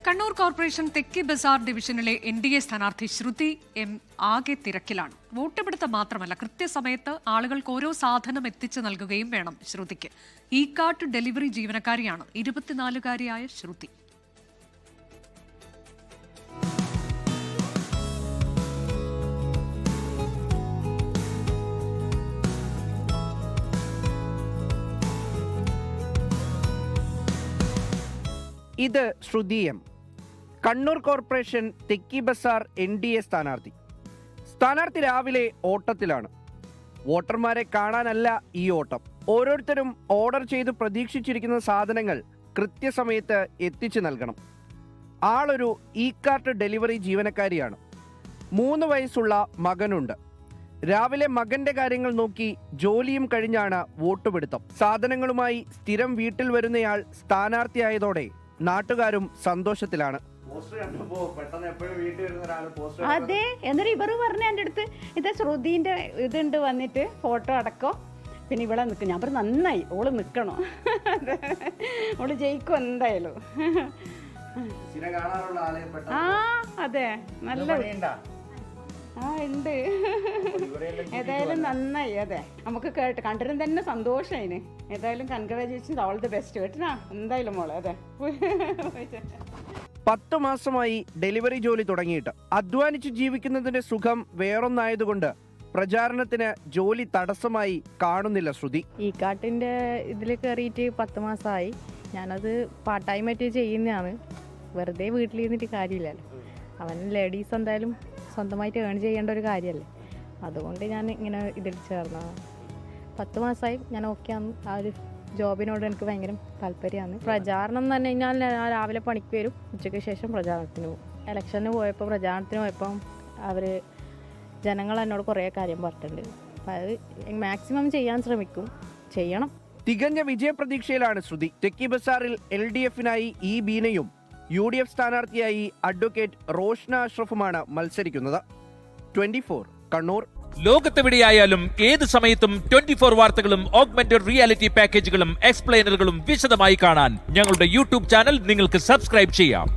Kannur corporation Thekki Bazar ഡിവിഷനിലെ NDA സ്ഥാനാർത്ഥി ശ്രുതി M ആകെ തിരക്കിലാണ്. വോട്ടെടുപ്പ് മാത്രമല്ല, കൃത്യസമയത്ത് ആളുകൾക്ക് ഓരോ സാധനം എത്തിച്ചു നൽകുകയും വേണം ശ്രുതിക്ക്. ഇ-കാർട്ട് ഡെലിവറി ജീവനക്കാരിയാണ് 24-കാരിയായ ശ്രുതി. ഇത് Shruthi M, Kannur corporation Thekki Bazar NDA സ്ഥാനാർത്ഥി. സ്ഥാനാർത്ഥി രാവിലെ ഓട്ടത്തിലാണ്. വോട്ടർമാരെ കാണാനല്ല ഈ ഓട്ടം. ഓരോരുത്തരും ഓർഡർ ചെയ്ത് പ്രതീക്ഷിച്ചിരിക്കുന്ന സാധനങ്ങൾ കൃത്യസമയത്ത് എത്തിച്ചു നൽകണം. ആളൊരു ഇ-കാർട്ട് ഡെലിവറി ജീവനക്കാരിയാണ്. 3 വയസ്സുള്ള മകനുണ്ട്. രാവിലെ മകന്റെ കാര്യങ്ങൾ നോക്കി ജോലിയും കഴിഞ്ഞാണ് വോട്ടുപിടുത്തം. സാധനങ്ങളുമായി സ്ഥിരം വീട്ടിൽ വരുന്നയാൾ സ്ഥാനാർത്ഥിയായതോടെ നാട്ടുകാരും സന്തോഷത്തിലാണ്. അതെ, എന്നിട്ട് ഇവർ പറഞ്ഞ എൻ്റെ അടുത്ത് ഇത് ശ്രുതിന്റെ ഇതുണ്ട് വന്നിട്ട് ഫോട്ടോ അടക്കം, പിന്നെ ഇവിടെ നിൽക്കും. ഞാൻ പറഞ്ഞു നന്നായി, ഓള് നിൽക്കണോ, ഓള് ജയിക്കും എന്തായാലും. ആ അതെ, നല്ല ഉണ്ട്. ഏതായാലും നന്നായി. അതെ, നമുക്ക് കണ്ടിരും തന്നെ സന്തോഷമായിന്. ഏതായാലും കൺഗ്രാജുലേഷൻസ്, ഓൾ ദി ബെസ്റ്റ് കേട്ടാ എന്തായാലും മോളെ. അതെ, 10 മാസമായി ഡെലിവറി ജോലി തുടങ്ങിയിട്ട്. അധ്വാനിച്ച് ജീവിക്കുന്നതിന്റെ സുഖം വേറൊന്നായതുകൊണ്ട് പ്രചാരണത്തിന് ജോലി തടസ്സമായി കാണുന്നില്ല ശ്രുതി. ഇ-കാർട്ടിൻ്റെ ഇതിൽ കയറിയിട്ട് 10 മാസമായി. ഞാനത് പാർട്ട് ടൈം ആയിട്ട് ചെയ്യുന്നതാണ്. വെറുതെ വീട്ടിലിരുന്നിട്ട് കാര്യമില്ലല്ലോ. അവൻ ലേഡീസ് എന്തായാലും സ്വന്തമായിട്ട് ഏൺ ചെയ്യേണ്ട ഒരു കാര്യമല്ലേ. അതുകൊണ്ട് ഞാൻ ഇങ്ങനെ ഇതിൽ ചേർന്നതാണ്. 10 മാസമായി ഞാൻ ഓക്കെയാണ്. ആ ഒരു ജോബിനോട് എനിക്ക് ഭയങ്കര താല്പര്യമാണ്. പ്രചാരണം എന്ന് പറഞ്ഞു കഴിഞ്ഞാൽ ഞാൻ രാവിലെ പണിക്ക് വരും, ഉച്ചയ്ക്ക് ശേഷം പ്രചാരണത്തിന് പോകും. ഇലക്ഷന് പോയപ്പോൾ, പ്രചാരണത്തിന് പോയപ്പം ജനങ്ങൾ എന്നോട് കുറേ കാര്യം പറഞ്ഞിട്ടുണ്ട്. അപ്പം അത് മാക്സിമം ചെയ്യാൻ ശ്രമിക്കും, ചെയ്യണം. തികഞ്ഞ വിജയപ്രതീക്ഷയിലാണ് ശ്രുതി. തെക്കി ബസാറിൽ LDF-നായി E ബീനയും UDF സ്ഥാനാർത്ഥിയായി അഡ്വക്കേറ്റ് റോഷ്ന അഷ്റഫുമാണ് മത്സരിക്കുന്നത്. 24 കണ്ണൂർ. ലോകത്തെവിടെയായാലും ഏത് സമയത്തും 24 വാർത്തകളും ഓഗ്മെന്റഡ് റിയാലിറ്റി പാക്കേജുകളും എക്സ്പ്ലെയിനറുകളും വിശദമായി കാണാൻ ഞങ്ങളുടെ YouTube ചാനൽ നിങ്ങൾക്ക് സബ്സ്ക്രൈബ് ചെയ്യാം.